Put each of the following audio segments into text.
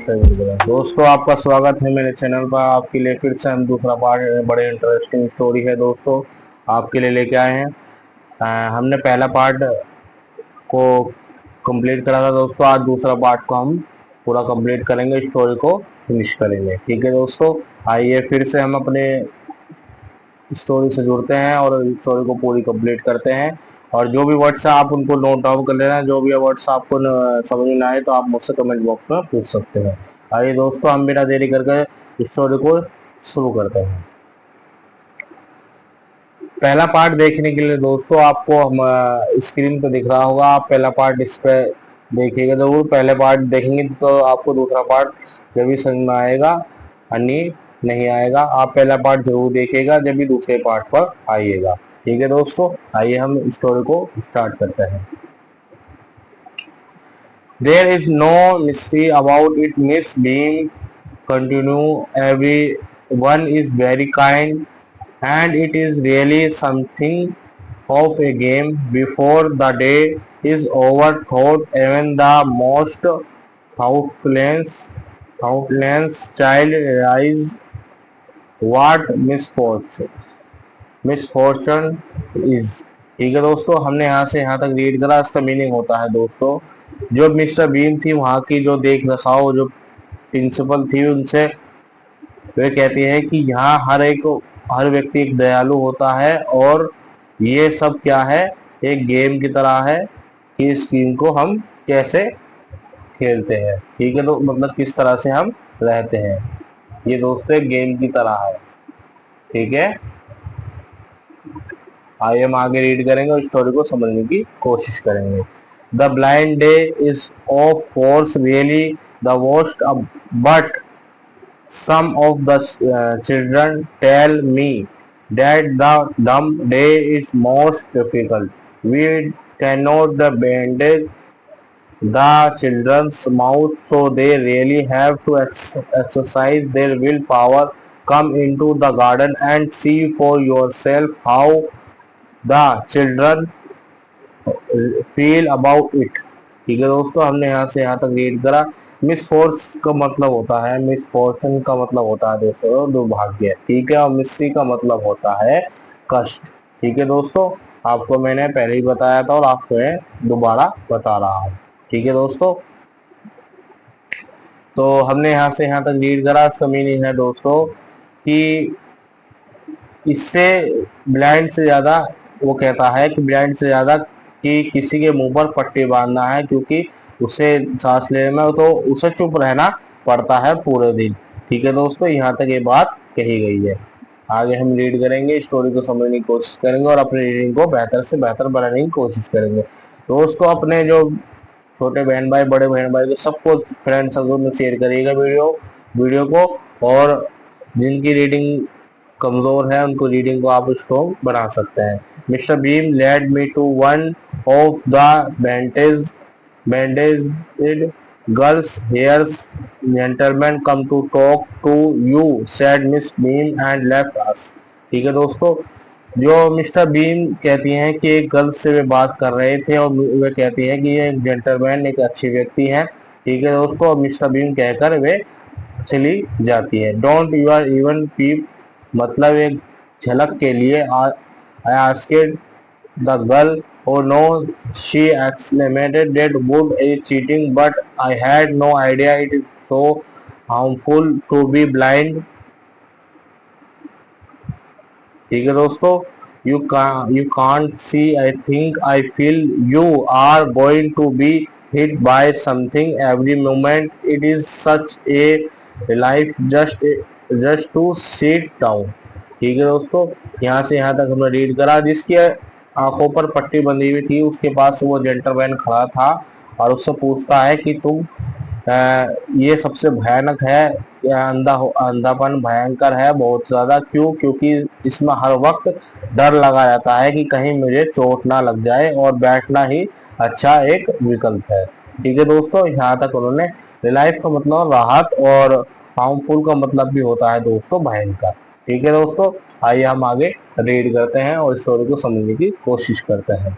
दोस्तों आपका स्वागत है मेरे चैनल पर। आपके लिए फिर से हम दूसरा पार्ट, बड़े इंटरेस्टिंग स्टोरी है दोस्तों, आपके लिए लेके आए हैं। हमने पहला पार्ट को कंप्लीट करा था दोस्तों। आज दूसरा पार्ट को हम पूरा कंप्लीट करेंगे, स्टोरी को फिनिश करेंगे। ठीक है दोस्तों, आइए फिर से हम अपने स्टोरी से जुड़ते हैं और स्टोरी को पूरी कंप्लीट करते हैं। और जो भी वर्ड्स आप उनको नोट डाउन कर लेना, जो भी वर्ड्स आपको समझ में ना आए तो आप मुझसे कमेंट बॉक्स में पूछ सकते हैं। आइए दोस्तों, हम बिना देरी करके स्टोरी को शुरू करते हैं। पहला पार्ट देखने के लिए दोस्तों आपको हम स्क्रीन पे दिख रहा होगा, आप पहला पार्ट इस पे देखिएगा जरूर। पहले पार्ट देखेंगे तो आपको दूसरा पार्ट जब भी समझ में आएगा, अन्य नहीं आएगा। आप पहला पार्ट जरूर देखिएगा जब भी दूसरे पार्ट पर आइएगा। ठीक है दोस्तों, आइए हम स्टोरी को स्टार्ट करते हैं। There is no mystery about it, Miss Beam. Continue. Everyone is very kind, and it is really something of a game. Before the day is over, thought even the most thoughtless child realize what misfortune is। ठीक है दोस्तों, हमने यहाँ से यहाँ तक read करा। इसका मीनिंग होता है दोस्तों, जो मिस्टर बीन थी वहाँ की जो देख रखाव जो प्रिंसिपल थी उनसे वे कहती है कि यहाँ हर व्यक्ति एक दयालु होता है, और ये सब क्या है, एक गेम की तरह है कि इस गेम को हम कैसे खेलते हैं। ठीक है, तो मतलब किस तरह से हम रहते हैं, ये दोस्तों एक गेम की तरह है। ठीक है, आइए हम आगे रीड करेंगे और स्टोरी को समझने की कोशिश करेंगे। The blind day is of course really the worst, but some of the children tell me that the dumb day is most difficult. We cannot bandage the children's mouth, so they really have to exercise their willpower. Come into the garden and see for yourself how the children feel about it. ठीक है दोस्तों, हमने यहाँ से यहाँ तक read करा। Miss force का मतलब होता है, मिस फॉर्चून का मतलब होता है दोस्तों दुर्भाग्य। ठीक है, और मिस्ट्री का मतलब होता है कष्ट। ठीक है दोस्तों, आपको मैंने पहले ही बताया था और आपको मैं दोबारा बता रहा हूँ। ठीक है दोस्तों, तो हमने यहाँ से यहाँ तक रीड करा। इसका मीनिंग है दोस्तों कि इससे ब्लाइंड से ज्यादा, वो कहता है कि ब्लाइंड से ज्यादा कि किसी के मुंह पर पट्टी बांधना है, क्योंकि उसे सांस लेने में तो उसे चुप रहना पड़ता है पूरे दिन। ठीक है दोस्तों, यहाँ तक ये बात कही गई है। आगे हम रीड करेंगे, स्टोरी को समझने की कोशिश करेंगे और अपनी रीडिंग को बेहतर से बेहतर बनाने की कोशिश करेंगे। दोस्तों, अपने जो छोटे बहन भाई, बड़े बहन भाई को सबको फ्रेंड सर्कल में शेयर करिएगा वीडियो को। और जिनकी रीडिंग कमजोर है उनको रीडिंग को आप स्ट्रॉन्ग बना सकते हैं। Mister Beam led me to one of the bandaged girls here's gentleman come to talk to you, said Miss Beam and left us। ठीक है दोस्तों, जो मिस्टर बीम कहती हैं कि एक गर्ल्स से वे बात कर रहे थे और वे कहती हैं कि ये एक जेंटलमैन, एक अच्छी व्यक्ति है। ठीक है दोस्तों, मिस्टर बीम कहकर वे चली जाती है। डोंट यूर इवन पीप, मतलब एक झलक के लिए। I asked the girl, oh no, she exclaimed, that would a cheating, but I had no idea it is so harmful to be blind। ठीक है दोस्तों, you can't see, I think I feel you are going to be hit by something every moment, it is such a life just to sit down। ठीक है दोस्तों, यहाँ से यहाँ तक हमने रीड करा। जिसकी आंखों पर पट्टी बंधी हुई थी उसके पास वो जेंटलमैन खड़ा था और उससे पूछता है कि तुम ये सबसे भयानक है, अंधापन भयंकर है बहुत ज्यादा। क्यों? क्योंकि इसमें हर वक्त डर लगा रहता है कि कहीं मुझे चोट ना लग जाए, और बैठना ही अच्छा एक विकल्प है। ठीक है दोस्तों, यहाँ तक उन्होंने रिलाइफ का मतलब राहत, और हार्मफुल का मतलब भी होता है दोस्तों भयंकर। ठीक है दोस्तों, आइए हम आगे रीड करते हैं और स्टोरी को समझने की कोशिश करते हैं।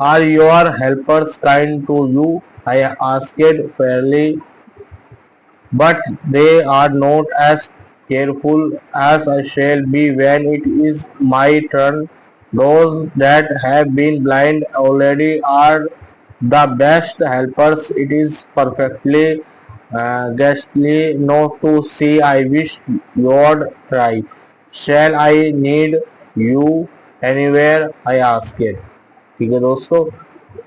Are your helpers kind to you, I asked fairly, but they are not as careful as I shall be when it is my turn. Those that have been blind already are the best helpers. It is perfectly ghastly not to see. I wish you'd try. Shall I need you anywhere? I asked it. ठीक है दोस्तों,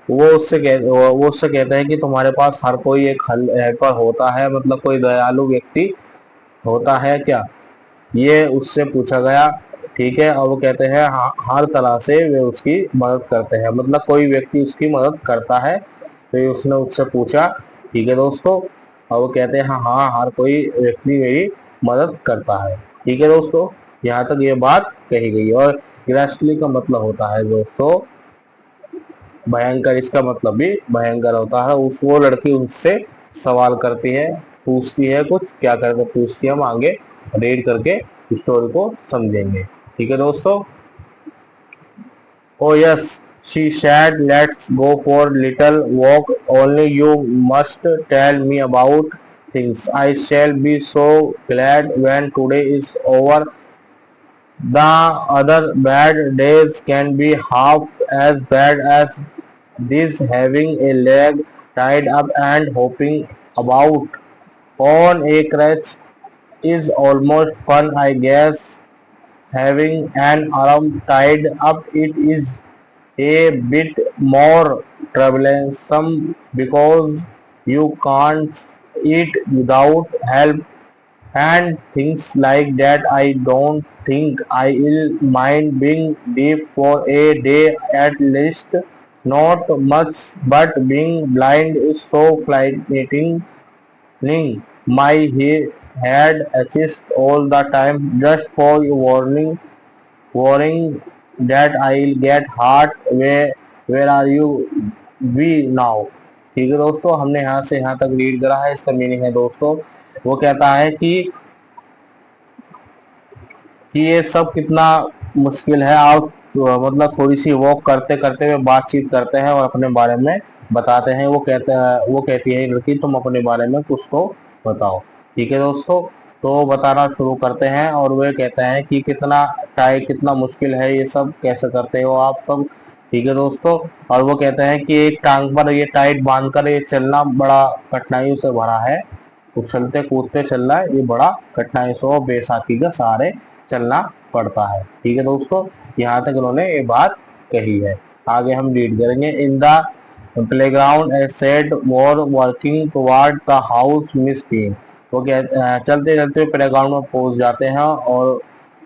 वो उससे कहता है कि तुम्हारे पास हर कोई एक हेल्पर होता है, मतलब कोई दयालु व्यक्ति होता है क्या, ये उससे पूछा गया। ठीक है, और वो कहते हैं हाँ, हर तरह से वे उसकी मदद करते हैं, मतलब कोई व्यक्ति उसकी मदद करता है। तो ये उसने उससे पूछा। ठीक है दोस्तों, और वो कहते हैं हाँ हाँ, हर कोई व्यक्ति मेरी मदद करता है। ठीक है दोस्तों, यहाँ तक ये बात कही गई। और ग्रासली का मतलब होता है दोस्तों भयंकर, इसका मतलब भी भयंकर होता है। उस वो लड़की उससे सवाल करती है, पूछती है, कुछ क्या करके पूछती है, हम आगे रीड करके स्टोरी को समझेंगे। ठीक है दोस्तों। ओ yes, she said, let's go for little walk, only you must tell me about things. I shall be so glad when today is over. The other bad days can be half as bad as this. Having a leg tied up and hopping about on a crutch is almost fun, I guess. Having an arm tied up, it is a bit more troublesome because you can't eat without help and things like that. I don't think I'll mind being deep for a day at least. Not much, but being blind is so frightening. My head aches all the time just for worrying that I'll get hurt. Where are you we now? ठीक है दोस्तों, हमने यहाँ से यहाँ तक read करा है। इसका मीनिंग है दोस्तों, वो कहता है कि ये सब कितना मुश्किल है। आप मतलब थोड़ी सी वॉक करते करते हुए बातचीत करते हैं और अपने बारे में बताते हैं। वो कहती है लड़की, तुम अपने बारे में कुछ तो बताओ। ठीक है दोस्तों, तो बताना शुरू करते हैं और वे कहते हैं कि कितना मुश्किल है, ये सब कैसे करते हो आप सब। ठीक है दोस्तों, और वो कहते हैं कि एक टांग पर ये टाइट बांधकर ये चलना बड़ा कठिनाइयों से भरा है। उछलते कूदते चलना है, ये बड़ा कठिनाई से और बेसाखी के सहारे चलना पड़ता है। ठीक है दोस्तों, यहाँ तक उन्होंने ये बात कही है। आगे हम रीड करेंगे। In the playground a said war working toward the house miss Bean. वो चलते चलते प्लेग्राउंड में पहुंच जाते हैं और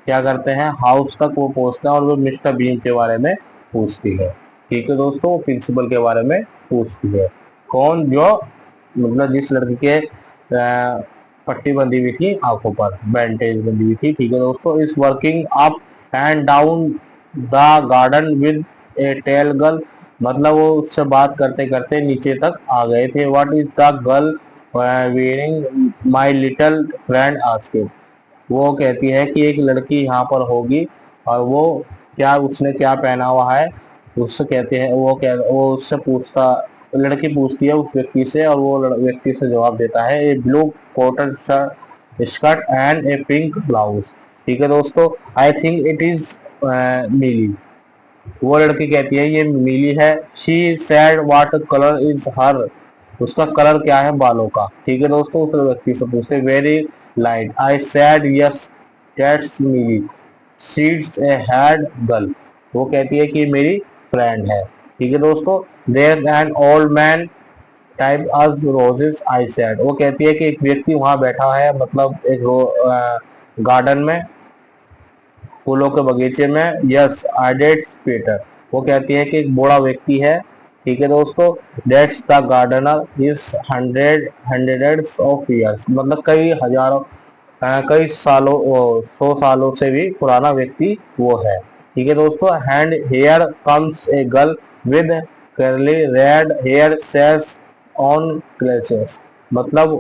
क्या करते हैं, हाउस तक वो पहुंचते हैं और वो मिस्टर बीन के बारे में पूछती है। ठीक है दोस्तों, प्रिंसिपल के बारे में पूछती है। कौन? जो मतलब जिस लड़की के पट्टी बंधी हुई थी आंखों पर, बैंडेज बंधी हुई थी। ठीक है दोस्तों, इस working up and down the garden with a tall girl, मतलब वो उससे बात करते करते नीचे तक आ गए थे। What is the girl wearing my little friend asked. वो कहती है कि एक लड़की यहाँ पर होगी और वो उसने क्या पहना हुआ है। उससे कहते हैं वो उससे पूछता, लड़की पूछती है उस व्यक्ति से और वो व्यक्ति से जवाब देता है a blue cotton skirt and a pink blouse. ठीक है दोस्तों, आई थिंक इट इज नीली। वो लड़की कहती है ये नीली है। She said what colour is her, उसका कलर क्या है बालों का। ठीक है दोस्तों, उस व्यक्ति से पूछते very light. I sad yes that's नीली। शीट्स ए हैड गर्ल, वो कहती है कि मेरी फ्रेंड है। ठीक है दोस्तों, there an old man type us roses I said. वो कहती है कि एक व्यक्ति वहां बैठा है, मतलब एक गार्डन में, फूलों के बगीचे में। यस आई डेट पीटर, वो कहती है कि एक बूढ़ा व्यक्ति है। ठीक है दोस्तों, that's the gardener is hundreds of years, मतलब कई सालों 100 सालों से भी पुराना व्यक्ति वो है। ठीक है दोस्तों, and here comes a girl with curly red hair says on glasses, मतलब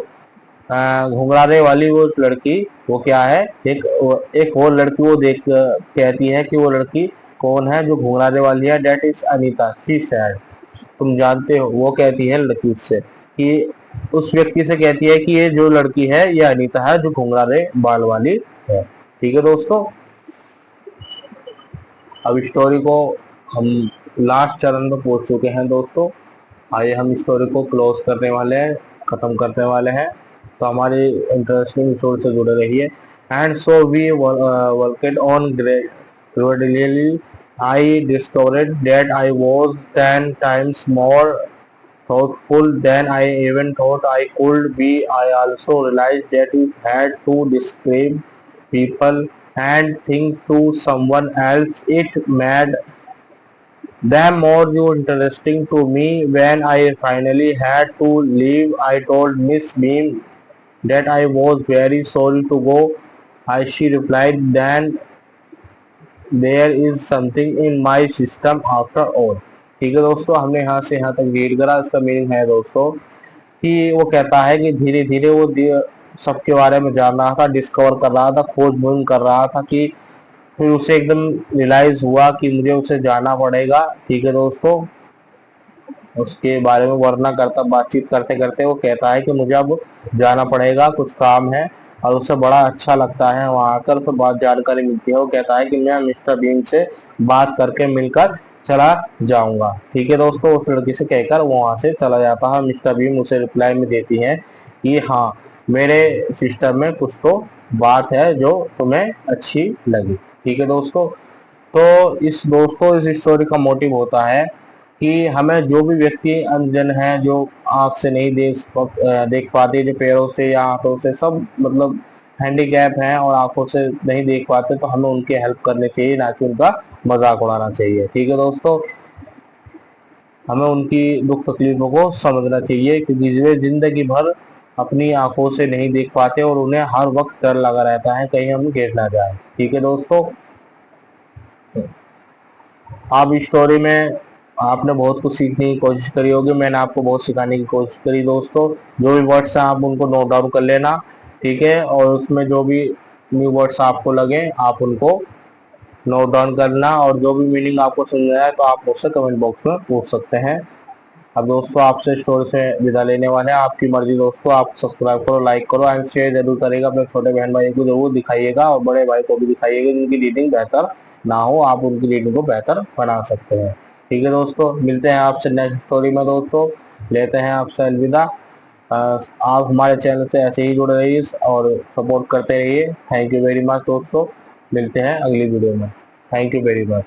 घुंघराने वाली वो लड़की, वो क्या है, एक और लड़की वो देख कहती है कि वो लड़की कौन है जो घुंघराने वाली है। That is Anita she said, तुम जानते हो, वो कहती है लड़की उससे कि उस व्यक्ति से कहती है कि ये जो लड़की है ये अनीता है जो घुंघराले बाल वाली है। ठीक है दोस्तों, अब स्टोरी को हम लास्ट चरण में पहुंच चुके हैं दोस्तों। आइए हम स्टोरी को क्लोज करने वाले हैं, खत्म करने वाले हैं। तो हमारी इंटरेस्टिंग स्टोरी से जुड़े रहिए। And so we worked on gradually. I discovered that I was 10 times more thoughtful than I even thought I could be. I also realized that if I had to describe people and things to someone else, it made them more interesting to me. When I finally had to leave, I told Miss Beam that I was very sorry to go. She replied, then there is something in my system after all. ठीक है दोस्तों, हमने यहाँ से यहाँ तक read करा। इसका मीनिंग है दोस्तों कि वो कहता है कि धीरे धीरे वो सबके बारे में जान रहा था, डिस्कवर कर रहा था, खोजबीन कर रहा था कि फिर उसे एकदम रियलाइज हुआ कि मुझे उसे जाना पड़ेगा। ठीक है दोस्तों, उसके बारे में वर्णना करता, बातचीत करते करते वो कहता है कि मुझे अब जाना पड़ेगा, कुछ काम है। और उसे बड़ा अच्छा लगता है वहां आकर, तो बात जानकारी मिलती है। वो कहता है कि मैं मिस्टर बीन से बात करके मिलकर चला जाऊंगा। ठीक है दोस्तों, उस लड़की से कहकर वो वहां से चला जाता है। मिस्टर बीन उसे रिप्लाई में देती है कि हाँ, मेरे सिस्टम में कुछ तो बात है जो तुम्हें अच्छी लगी। ठीक है दोस्तों, तो इस स्टोरी का मोटिव होता है कि हमें जो भी व्यक्ति अंधजन है, जो आंख से नहीं देख पाते, जो पैरों से या हाथों से सब मतलब हैंडीकैप हैं और आंखों से नहीं देख पाते, तो हमें उनकी हेल्प करनी चाहिए, ना कि उनका मजाक उड़ाना चाहिए। ठीक है दोस्तों, हमें उनकी दुख तकलीफों को समझना चाहिए, क्योंकि वे जिंदगी भर अपनी आंखों से नहीं देख पाते और उन्हें हर वक्त डर लगा रहता है कहीं हम गिर ना जाए। ठीक है दोस्तों, आप इस स्टोरी में आपने बहुत कुछ सीखने की कोशिश करी होगी, मैंने आपको बहुत सिखाने की कोशिश करी दोस्तों। जो भी वर्ड्स हैं आप उनको नोट डाउन कर लेना। ठीक है, और उसमें जो भी न्यू वर्ड्स आपको लगे आप उनको नोट डाउन करना, और जो भी मीनिंग आपको समझ में आए तो आप मुझसे कमेंट बॉक्स में पूछ सकते हैं। अब दोस्तों आपसे स्टोरी से विदा लेने वाले हैं, आपकी मर्जी दोस्तों। आप सब्सक्राइब करो, लाइक करो एंड शेयर जरूर करेगा। अपने छोटे बहन भाई को जरूर दिखाइएगा और बड़े भाई को भी दिखाइएगा, जिनकी रीडिंग बेहतर ना हो, आप उनकी रीडिंग को बेहतर बना सकते हैं। ठीक है दोस्तों, मिलते हैं आपसे नेक्स्ट स्टोरी में दोस्तों। लेते हैं आपसे अलविदा। आप हमारे चैनल से ऐसे ही जुड़े रहिए और सपोर्ट करते रहिए। थैंक यू वेरी मच दोस्तों, मिलते हैं अगली वीडियो में। Thank you very much.